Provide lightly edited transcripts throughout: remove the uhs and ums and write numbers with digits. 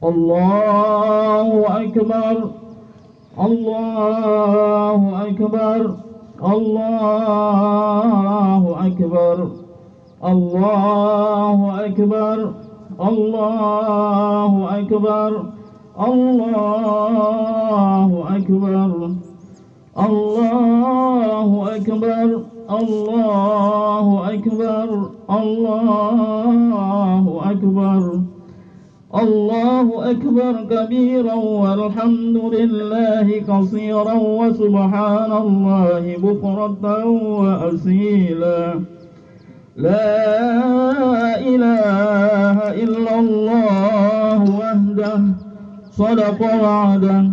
الله أكبر الله أكبر الله أكبر الله أكبر الله أكبر الله أكبر الله أكبر الله أكبر الله أكبر الله أكبر كبيرا والحمد لله كثيرا وسبحان الله بكرة وأصيلا لا إله إلا الله وحده صدق وعده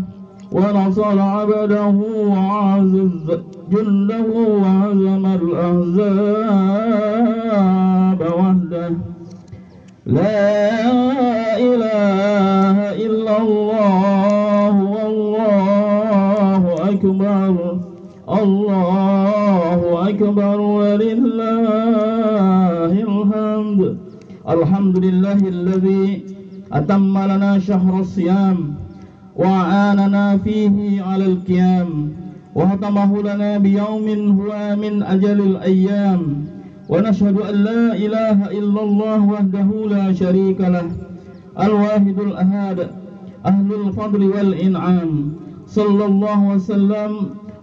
ونصر عبده وعزز جنده وهزم الأحزاب وحده لا إله إلا الله والله أكبر الله أكبر ولله الحمد. الحمد لله الذي أتم لنا شهر الصيام وأعاننا فيه على القيام وختمه لنا بيوم هو من أجل الأيام ونشهد أن لا إله إلا الله وحده لا شريك له الواحد الأحد أهل الفضل والإنعام صلى الله وسلم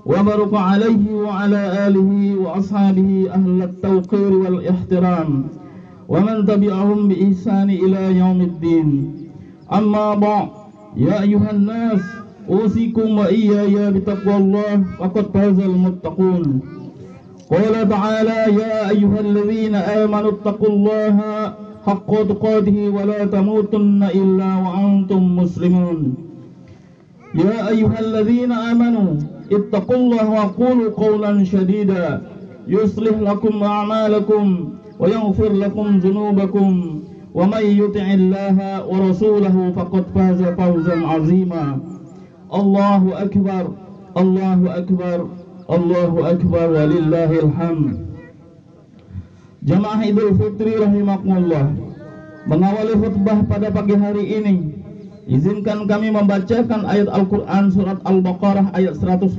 وبارك عليه وعلى آله وأصحابه أهل التوقير والاحترام ومن تبعهم بإحسان إلى يوم الدين. أما بعد يا أيها الناس أوصيكم وإياي بتقوى الله فقد فاز المتقون. قال تعالى يا أيها الذين آمنوا اتقوا الله حق تقاته ولا تموتن إلا وأنتم مسلمون. يا أيها الذين آمنوا اتقوا الله وقولوا قولا شديدا يصلح لكم أعمالكم ويغفر لكم ذنوبكم ومن يطع الله ورسوله فقد فاز فوزا عظيما. الله أكبر الله أكبر Allahu Akbar walillahil hamd. Jamaah Idul Fitri rahimakumullah, mengawali khutbah pada pagi hari ini, izinkan kami membacakan ayat Al-Quran surat Al-Baqarah ayat 185.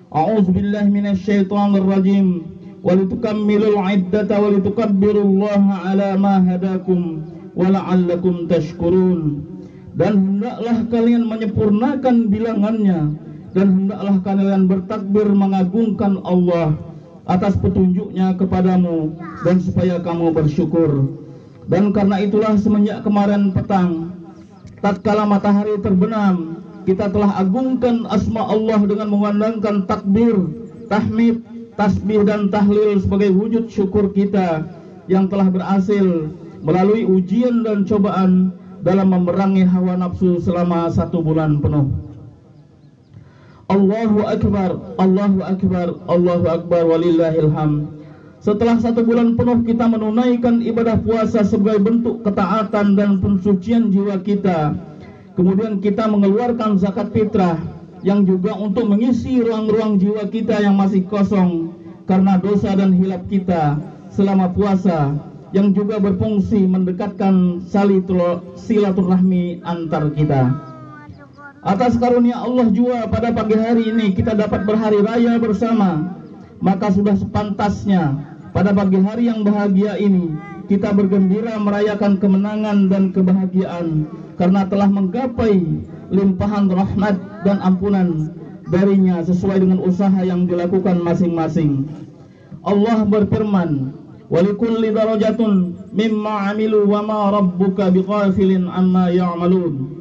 A'udzubillahi minasyaitonir rajim. Walitukammilul iddata walitukabbirullaha ala ma hadakum wala'allakum tashkurun. Dan hendaklah kalian menyempurnakan bilangannya, dan hendaklah kalian bertakbir mengagungkan Allah atas petunjuknya kepadamu dan supaya kamu bersyukur. Dan karena itulah semenjak kemarin petang tatkala matahari terbenam, kita telah agungkan asma Allah dengan mengandangkan takbir, tahmid, tasbih dan tahlil sebagai wujud syukur kita yang telah berhasil melalui ujian dan cobaan dalam memerangi hawa nafsu selama 1 bulan penuh. Allahu Akbar, Allahu Akbar, Allahu Akbar walillahil hamd. Setelah 1 bulan penuh kita menunaikan ibadah puasa sebagai bentuk ketaatan dan pensucian jiwa kita. Kemudian kita mengeluarkan zakat fitrah yang juga untuk mengisi ruang-ruang jiwa kita yang masih kosong karena dosa dan hilap kita selama puasa, yang juga berfungsi mendekatkan silaturahmi antar kita. Atas karunia Allah jua pada pagi hari ini kita dapat berhari raya bersama, maka sudah sepantasnya pada pagi hari yang bahagia ini kita bergembira merayakan kemenangan dan kebahagiaan karena telah menggapai limpahan rahmat dan ampunan darinya sesuai dengan usaha yang dilakukan masing-masing. Allah berfirman, walikulli darajatun mimma amilu wa ma rabbuka bighafilin amma ya'malun.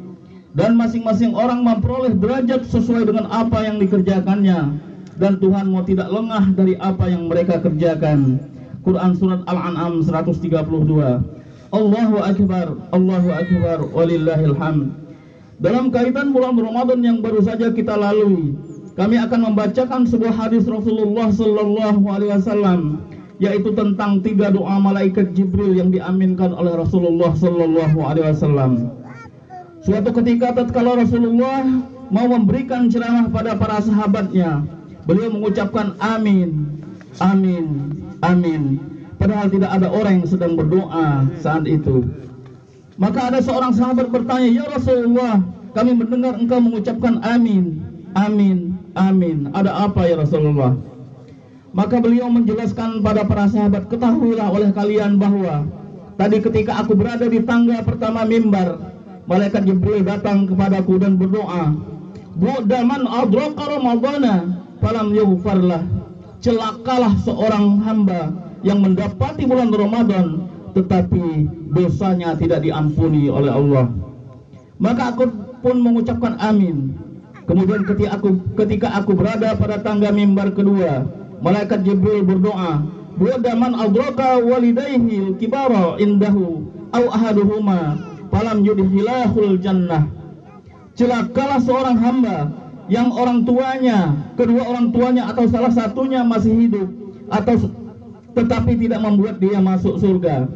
Dan masing-masing orang memperoleh derajat sesuai dengan apa yang dikerjakannya, dan Tuhanmu tidak lengah dari apa yang mereka kerjakan. Quran surat Al-An'am 132. Allahu Akbar, Allahu Akbar walillahil hamd. Dalam kaitan bulan Ramadan yang baru saja kita lalui, kami akan membacakan sebuah hadis Rasulullah sallallahu alaihi wasallam, yaitu tentang 3 doa malaikat Jibril yang diaminkan oleh Rasulullah sallallahu alaihi wasallam. Suatu ketika tatkala Rasulullah mau memberikan ceramah pada para sahabatnya, beliau mengucapkan amin, amin, amin, padahal tidak ada orang yang sedang berdoa saat itu. Maka ada seorang sahabat bertanya, "Ya Rasulullah, kami mendengar engkau mengucapkan amin, amin, amin. Ada apa ya Rasulullah?" Maka beliau menjelaskan pada para sahabat, "Ketahuilah oleh kalian bahwa tadi ketika aku berada di tangga pertama mimbar, malaikat Jibril datang kepadaku dan berdoa, 'Bu'da man adraka Ramadhana falam yughfarlah.' Celakalah seorang hamba yang mendapati bulan Ramadan tetapi dosanya tidak diampuni oleh Allah." Maka aku pun mengucapkan amin. Kemudian ketika aku berada pada tangga mimbar kedua, malaikat Jibril berdoa, "Bu'da man adraka walidayhi kibara indahu au ahaduhuma falam yudkhilahul jannah." Celakalah seorang hamba yang kedua orang tuanya atau salah satunya masih hidup atau tetapi tidak membuat dia masuk surga.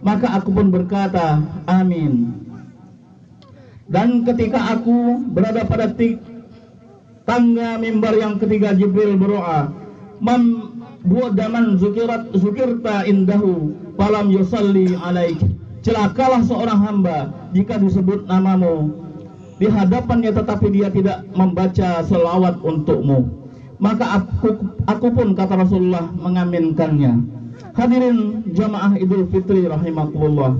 Maka aku pun berkata, amin. Dan ketika aku berada pada tangga mimbar yang ketiga, Jibril berdoa, "Man bu'daman zukirta indahu falam yusalli alaik." Celakalah seorang hamba jika disebut namamu di hadapannya tetapi dia tidak membaca selawat untukmu. Maka aku pun, kata Rasulullah, mengaminkannya. Hadirin jamaah Idul Fitri rahimakumullah.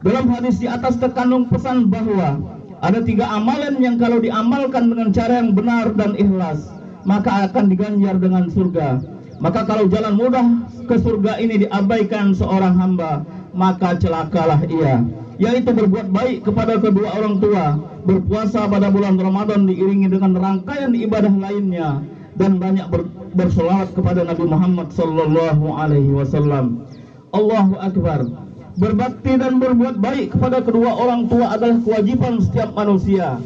Dalam hadis di atas terkandung pesan bahwa ada 3 amalan yang kalau diamalkan dengan cara yang benar dan ikhlas, maka akan diganjar dengan surga. Maka kalau jalan mudah ke surga ini diabaikan seorang hamba, maka celakalah ia, yaitu berbuat baik kepada kedua orang tua, berpuasa pada bulan Ramadan diiringi dengan rangkaian ibadah lainnya, dan banyak bersolawat kepada Nabi Muhammad sallallahu alaihi wasallam. Allahu Akbar. Berbakti dan berbuat baik kepada kedua orang tua adalah kewajiban setiap manusia,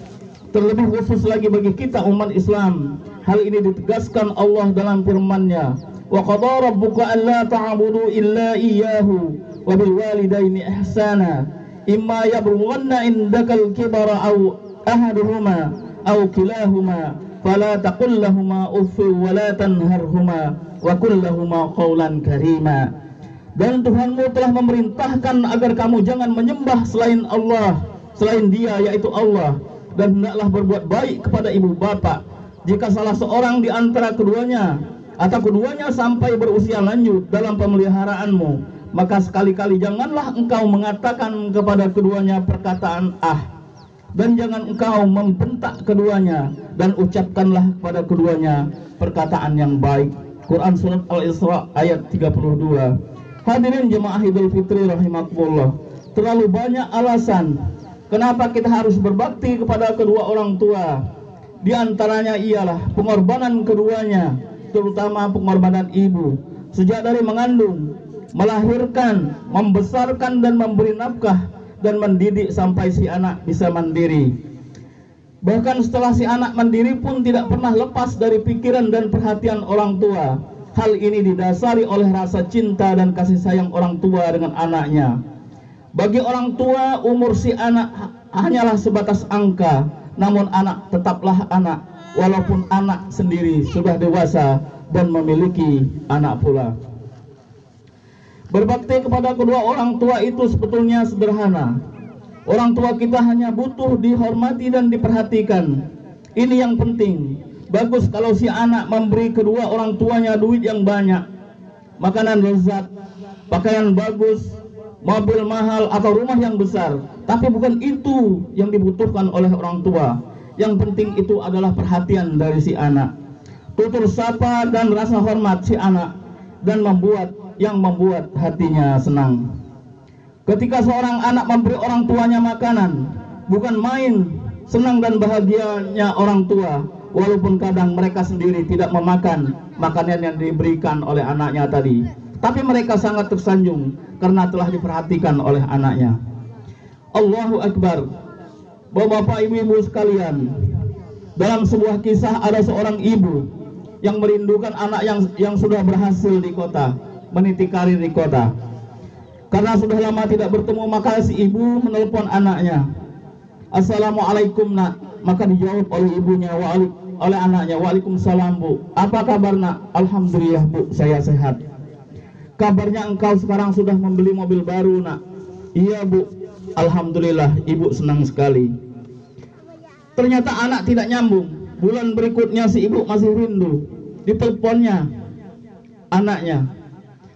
terlebih khusus lagi bagi kita umat Islam. Hal ini ditegaskan Allah dalam firman-Nya, "Wa qadara rabbuka alla ta'budu illa iyyahu wa bil walidaini ihsana imma yablughanna indakal kibara aw ahaduhuma aw kilahuma fala taqul lahumā uff wa la tanharhumā wa qul lahumā qawlan karīmā." Dan Tuhanmu telah memerintahkan agar kamu jangan menyembah selain Allah, selain Dia yaitu Allah, dan hendaklah berbuat baik kepada ibu bapa. Jika salah seorang di antara keduanya atau keduanya sampai berusia lanjut dalam pemeliharaanmu, maka sekali-kali janganlah engkau mengatakan kepada keduanya perkataan dan jangan engkau membentak keduanya, dan ucapkanlah kepada keduanya perkataan yang baik. Quran Surat Al-Isra ayat 32. Hadirin jemaah Idul Fitri rahimakumullah, terlalu banyak alasan kenapa kita harus berbakti kepada kedua orang tua. Di antaranya ialah pengorbanan keduanya, terutama pengorbanan ibu, sejak dari mengandung, melahirkan, membesarkan dan memberi nafkah dan mendidik sampai si anak bisa mandiri. Bahkan setelah si anak mandiri pun tidak pernah lepas dari pikiran dan perhatian orang tua. Hal ini didasari oleh rasa cinta dan kasih sayang orang tua dengan anaknya. Bagi orang tua, umur si anak hanyalah sebatas angka, namun anak tetaplah anak, walaupun anak sendiri sudah dewasa dan memiliki anak pula. Berbakti kepada kedua orang tua itu sebetulnya sederhana. Orang tua kita hanya butuh dihormati dan diperhatikan. Ini yang penting. Bagus kalau si anak memberi kedua orang tuanya duit yang banyak, makanan lezat, pakaian bagus, mobil mahal atau rumah yang besar. Tapi bukan itu yang dibutuhkan oleh orang tua. Yang penting itu adalah perhatian dari si anak, tutur sapa dan rasa hormat si anak, dan membuat hatinya senang. Ketika seorang anak memberi orang tuanya makanan, bukan main senang dan bahagianya orang tua, walaupun kadang mereka sendiri tidak memakan makanan yang diberikan oleh anaknya tadi, tapi mereka sangat tersanjung karena telah diperhatikan oleh anaknya. Allahu Akbar. Bapak ibu-ibu sekalian, dalam sebuah kisah ada seorang ibu yang merindukan anak yang sudah berhasil di kota, meniti karir di kota. Karena sudah lama tidak bertemu, maka si ibu menelpon anaknya, "Assalamualaikum nak." Maka dijawab oleh ibunya, oleh anaknya, "Waalaikumsalam bu. Apa kabar nak?" "Alhamdulillah bu, saya sehat." "Kabarnya engkau sekarang sudah membeli mobil baru nak?" "Iya bu." Alhamdulillah, ibu senang sekali. Ternyata anak tidak nyambung. Bulan berikutnya si ibu masih rindu. Diteleponnya anaknya,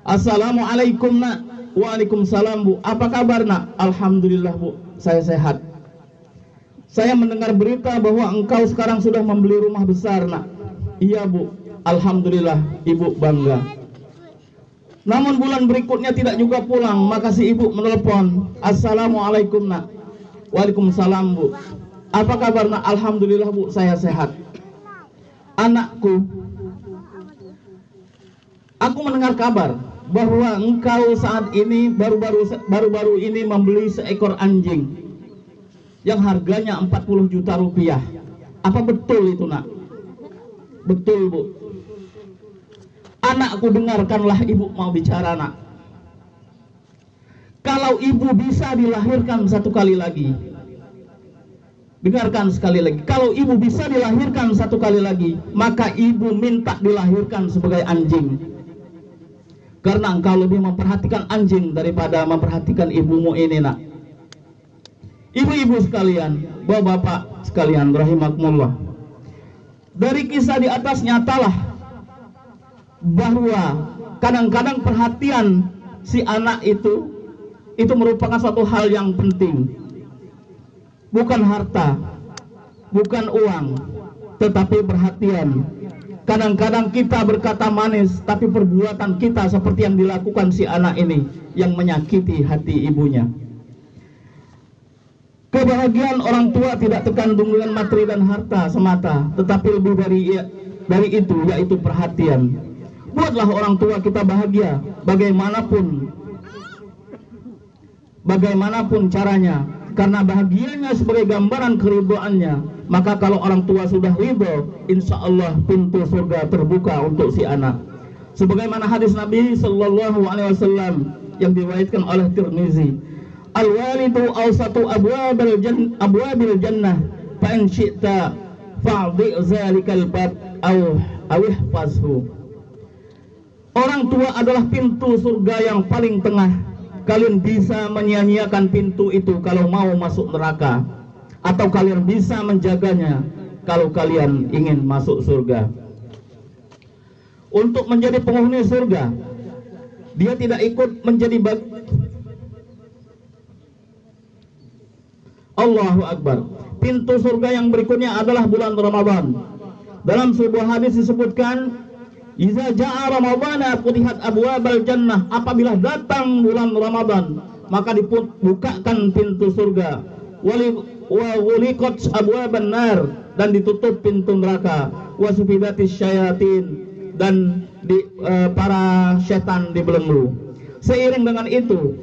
"Assalamualaikum nak." "Waalaikumsalam bu, apa kabar nak?" "Alhamdulillah bu, saya sehat. Saya mendengar berita bahwa engkau sekarang sudah membeli rumah besar nak." "Iya bu." "Alhamdulillah, ibu bangga." Namun bulan berikutnya tidak juga pulang, maka si ibu menelepon, "Assalamualaikum nak." "Waalaikumsalam bu, apa kabar nak?" "Alhamdulillah bu, saya sehat." "Anakku, aku mendengar kabar bahwa engkau saat ini baru-baru ini membeli seekor anjing yang harganya 40 juta rupiah. Apa betul itu nak?" "Betul bu." "Anakku, dengarkanlah ibu mau bicara nak. Kalau ibu bisa dilahirkan satu kali lagi, dengarkan sekali lagi, kalau ibu bisa dilahirkan satu kali lagi, maka ibu minta dilahirkan sebagai anjing. Karena engkau lebih memperhatikan anjing daripada memperhatikan ibumu ini nak." Ibu-ibu sekalian, bapak-bapak sekalian rahimakumullah, dari kisah di atas nyatalah bahwa kadang-kadang perhatian si anak itu merupakan suatu hal yang penting. Bukan harta, bukan uang, tetapi perhatian. Kadang-kadang kita berkata manis, tapi perbuatan kita seperti yang dilakukan si anak ini yang menyakiti hati ibunya. Kebahagiaan orang tua tidak tergantung dengan materi dan harta semata, tetapi lebih dari itu, yaitu perhatian. Buatlah orang tua kita bahagia, bagaimanapun caranya, karena bahagianya sebagai gambaran keridhoannya. Maka kalau orang tua sudah ridho, insya Allah pintu surga terbuka untuk si anak. Sebagaimana hadis Nabi Sallallahu Alaihi Wasallam yang diriwayatkan oleh Tirmizi, "Al-walidu awsatu abwabil jannah, fa in syi'ta fa'dhi zalikal bab aw ihfazhu." Orang tua adalah pintu surga yang paling tengah. Kalian bisa menyia-nyiakan pintu itu kalau mau masuk neraka, atau kalian bisa menjaganya kalau kalian ingin masuk surga. Untuk menjadi penghuni surga, dia tidak ikut menjadi Allahu Akbar. Pintu surga yang berikutnya adalah bulan Ramadan. Dalam sebuah hadis disebutkan, "Iza ja'a Ramadana futihat abwabal jannah." Apabila datang bulan Ramadan, maka dibukakan pintu surga. Wa ghuliqat abwaban nar, dan ditutup pintu neraka. Wa sufidatis syayatin, dan para setan dibelenggu. Seiring dengan itu,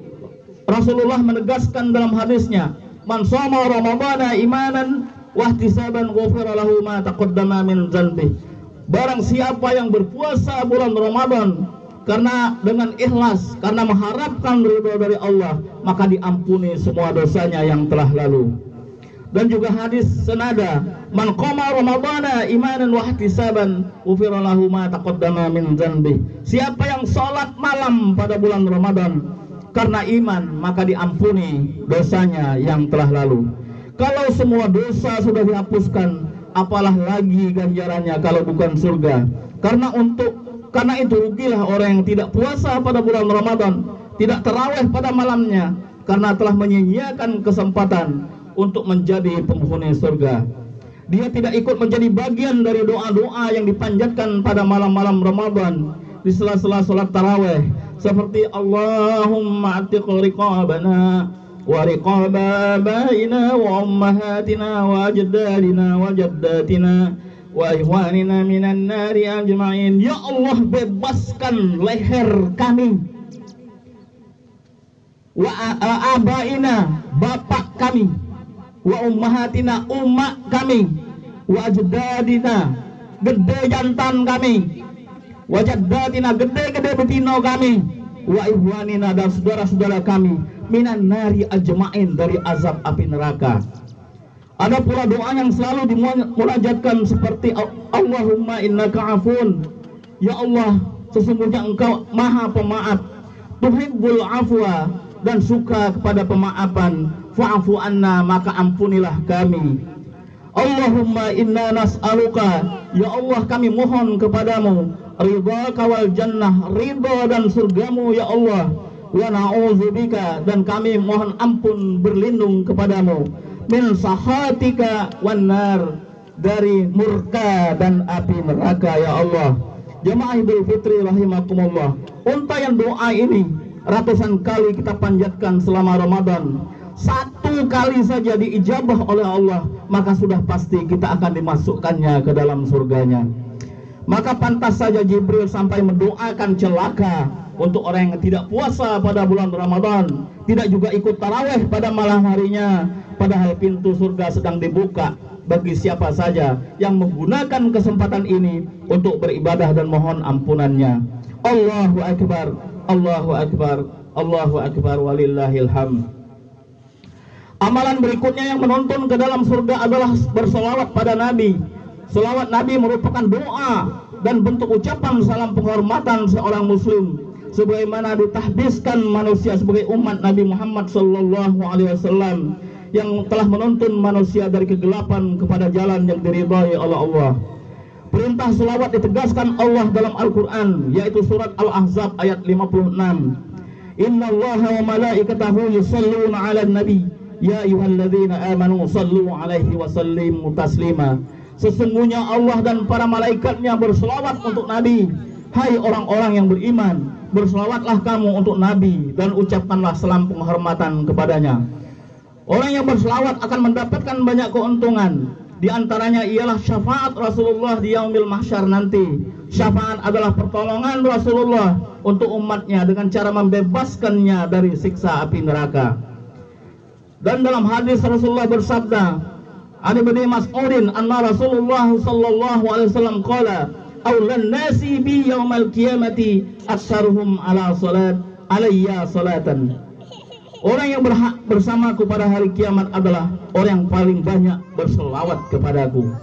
Rasulullah menegaskan dalam hadisnya, "Man shoma Ramadana imanan wa ihtisaban ghufira lahu ma taqaddama min dzanbihi." Barang siapa yang berpuasa bulan Ramadan karena dengan ikhlas, karena mengharapkan ridho dari Allah, maka diampuni semua dosanya yang telah lalu. Dan juga hadis senada, "Man qama Ramadana imanan wa ihtisaban ghufira lahu ma taqaddama min dzanbihi." Siapa yang sholat malam pada bulan Ramadan karena iman, maka diampuni dosanya yang telah lalu. Kalau semua dosa sudah dihapuskan, apalah lagi ganjarannya kalau bukan surga. Karena itu rugilah orang yang tidak puasa pada bulan Ramadan, tidak tarawih pada malamnya, karena telah menyia-nyiakan kesempatan untuk menjadi penghuni surga. Dia tidak ikut menjadi bagian dari doa-doa yang dipanjatkan pada malam-malam Ramadan di sela-sela salat tarawih, seperti Allahumma atiq riqabana wa riqaba abaina wa ummahatina wa ajdadina wa jaddatina wa ihwanina minan nari ajma'in. Ya Allah, bebaskan leher kami, wa abaina, bapak kami, wa ummahatina, umat kami, wa ajdadina, gede jantan kami, wa jaddatina, gede-gede betino kami, wa ihwanina, dan saudara-saudara kami, minan nari ajma'in, dari azab api neraka. Ada pula doa yang selalu dimunajatkan seperti Allahumma innaka afun, ya Allah, sesungguhnya engkau maha pemaaf, tuhibbul afwa dan suka kepada pemaafan. Fa'fu anna, maka ampunilah kami. Allahumma inna nas'aluka, ya Allah kami mohon kepadamu, ridhaka wal jannah, ridha dan surgamu ya Allah. Wa na'udzubika, dan kami mohon ampun berlindung kepadamu, min sahatika wan nar, dari murka dan api neraka ya Allah. Jemaah Idul Fitri rahimakumullah, untayan doa ini ratusan kali kita panjatkan selama Ramadan. Satu kali saja diijabah oleh Allah, maka sudah pasti kita akan dimasukkannya ke dalam surganya. Maka pantas saja Jibril sampai mendoakan celaka untuk orang yang tidak puasa pada bulan Ramadan, tidak juga ikut taraweh pada malam harinya, padahal pintu surga sedang dibuka bagi siapa saja yang menggunakan kesempatan ini untuk beribadah dan mohon ampunannya. Allahu Akbar, Allahu Akbar, Allahu Akbar, walillahil hamd. Amalan berikutnya yang menuntun ke dalam surga adalah berselawat pada Nabi. Selawat Nabi merupakan doa dan bentuk ucapan salam penghormatan seorang muslim, sebagaimana ditahbiskan manusia sebagai umat Nabi Muhammad SAW yang telah menuntun manusia dari kegelapan kepada jalan yang diridhai oleh Allah. Perintah selawat ditegaskan Allah dalam Al-Quran, yaitu surat Al-Ahzab ayat 56. Inna Allaha wa malaikatahu yusalluna ala nabi, ya ayyuhalladzina amanu sallu alaihi wa sallimu taslima. Sesungguhnya Allah dan para malaikatnya berselawat untuk Nabi. Hai orang-orang yang beriman, berselawatlah kamu untuk Nabi dan ucapkanlah salam penghormatan kepadanya. Orang yang berselawat akan mendapatkan banyak keuntungan. Di antaranya ialah syafaat Rasulullah di yaumil mahsyar nanti. Syafaat adalah pertolongan Rasulullah untuk umatnya dengan cara membebaskannya dari siksa api neraka. Dan dalam hadis Rasulullah bersabda, An Ibnu Mas'udin anna Rasulullah sallallahu alaihi wasallam qala, "Aulan nasi bi yaumal qiyamati aktsaruhum ala salat alayya salatan." Orang yang berhak bersamaku pada hari kiamat adalah orang yang paling banyak berselawat kepadaku.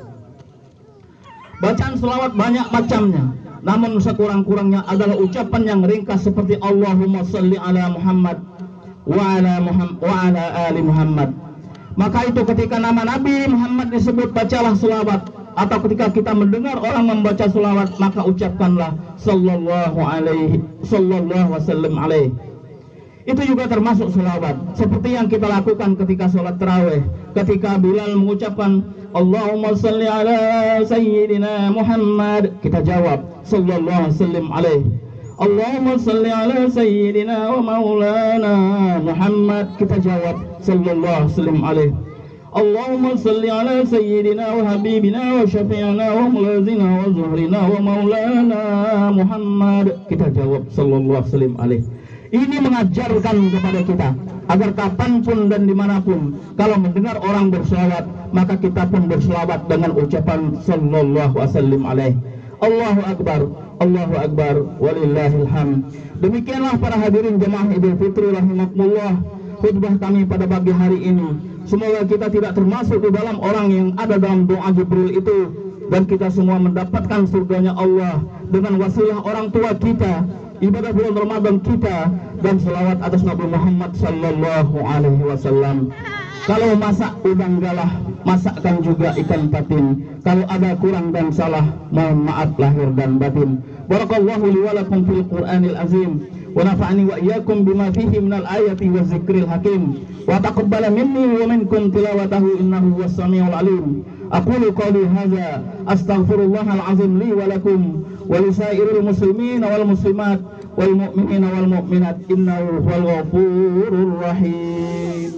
Bacaan selawat banyak macamnya, namun sekurang-kurangnya adalah ucapan yang ringkas seperti Allahumma salli ala Muhammad wa ala ali Muhammad. Maka itu ketika nama Nabi Muhammad disebut, bacalah selawat. Atau ketika kita mendengar orang membaca selawat, maka ucapkanlah sallallahu wasallam alaihi. Itu juga termasuk selawat, seperti yang kita lakukan ketika sholat tarawih. Ketika Bilal mengucapkan Allahumma salli ala sayyidina Muhammad, kita jawab sallallahu wasallam alaihi. Allahumma salli ala sayyidina wa maulana Muhammad, kita jawab sallallahu wasallam alaihi. Allahumma salli ala sayyidina wa habibina wa syafi'ina wa mulazina wa zuhrina wa maulana Muhammad, kita jawab sallallahu wasallam alaihi. Ini mengajarkan kepada kita agar kapanpun dan dimanapun kalau mendengar orang berselawat, maka kita pun berselawat dengan ucapan sallallahu wasallam alaihi. Allahu Akbar, Allahu Akbar, walillahil hamd. Demikianlah para hadirin jemaah Idul Fitri rahimakumullah, khutbah kami pada pagi hari ini. Semoga kita tidak termasuk di dalam orang yang ada dalam doa Jibril itu, dan kita semua mendapatkan surganya Allah dengan wasilah orang tua kita, ibadah bulan Ramadan kita, dan selawat atas Nabi Muhammad sallallahu alaihi wasallam. Kalau masak udang galah, masakkan juga ikan patin. Kalau ada kurang dan salah, mohon maaf lahir dan batin. Barakallahu li wa lakum fil Qur'anil azim, wa nafa'ani wa iyyakum bima fihi minal ayati wa zikril hakim, wa taqabbala minni wa minkum tilawatahu innahu huwas samiul alim. Aqulu qawli hadza astaghfirullahal azim li wa lakum wa lisairil muslimin wal muslimat wal mu'minina wal mu'minat innahu huwal ghafurur rahim.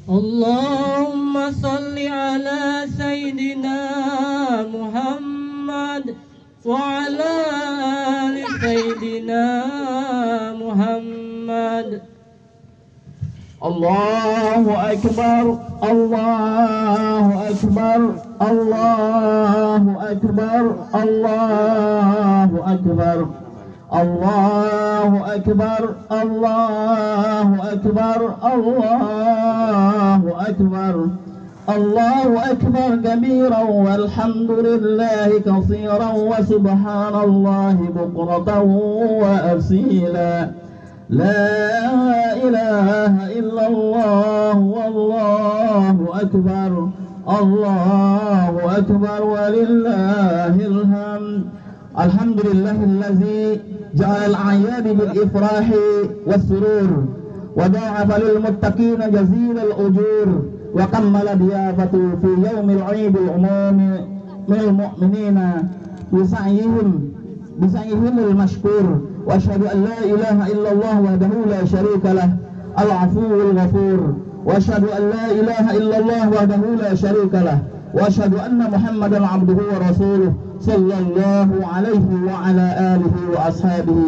Allahumma salli ala sayyidina Muhammad wa ala ali sayyidina Muhammad. Allahu Akbar, Allahu Akbar, Allahu Akbar, Allahu Akbar, Allahu Akbar, Allahu Akbar, Allahu Akbar, Allahu Akbar kabiran walhamdulillahi katsiran wa subhanallahi bukratan wa asila. لا إله إلا الله والله أكبر الله أكبر ولله الحمد. الحمد لله الذي جعل الأعياد بالإفراح والسرور وضاعف للمتقين جزيل الأجور وكمل ضيافته في يوم العيد العموم من المؤمنين بسعيهم المشكور. وأشهد أن لا إله إلا الله وحده لا شريك له العفو الغفور. وأشهد أن لا إله إلا الله وحده لا شريك له. وأشهد أن محمدا عبده ورسوله صلى الله عليه وعلى آله وأصحابه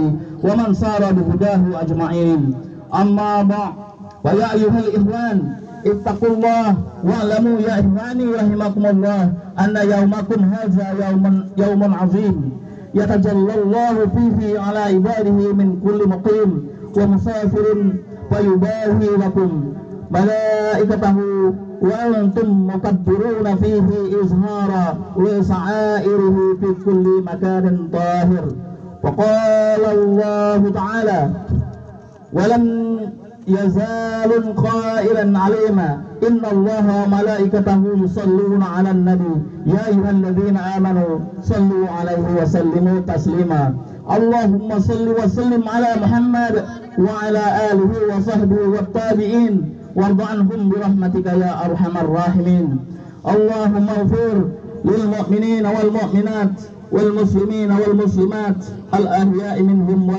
ومن سار بهداه أجمعين. أما بعد فيا أيها الإخوان اتقوا الله واعلموا يا إخواني رحمكم الله أن يومكم هذا يوم عظيم يتجلى الله فيه على عباده من كل مقيم ومسافر فيباهي لكم ملائكته وأنتم مكبرون فيه إظهارا لشعائره في كل مكان طاهر. وقال الله تعالى ولم يزال قائلا عليما إن الله وملائكته يصلون على النبي يا أيها الذين آمنوا صلوا عليه وسلموا تسليما. اللهم صل وسلم على محمد وعلى آله وصحبه والتابعين وارض عنهم برحمتك يا أرحم الراحمين. اللهم اغفر للمؤمنين والمؤمنات والمسلمين والمسلمات الأحياء منهم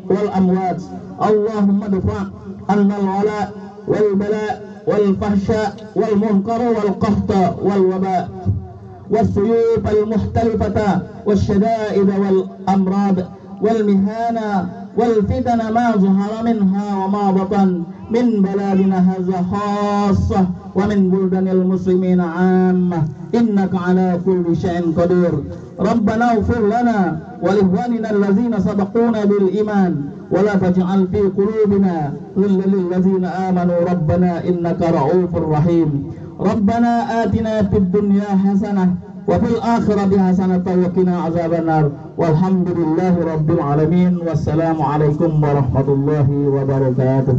والأموات. اللهم ادفع عنا الغلاء والبلاء والفحشاء والمنكر والقحط والوباء والسيوف المختلفة والشدائد والأمراض والمهانة والفتن ما ظهر منها وما بطن من بلادنا هذا خاصة ومن بلدان المسلمين عامة إنك على كل شيء قدير. ربنا اغفر لنا ولإخواننا الذين سبقونا بالإيمان ولا تجعل في قلوبنا غلا للذين آمنوا ربنا إنك رؤوف رحيم. ربنا آتنا في الدنيا حسنة وفي الآخرة حسنة وقنا عذاب النار والحمد لله رب العالمين والسلام عليكم ورحمة الله وبركاته.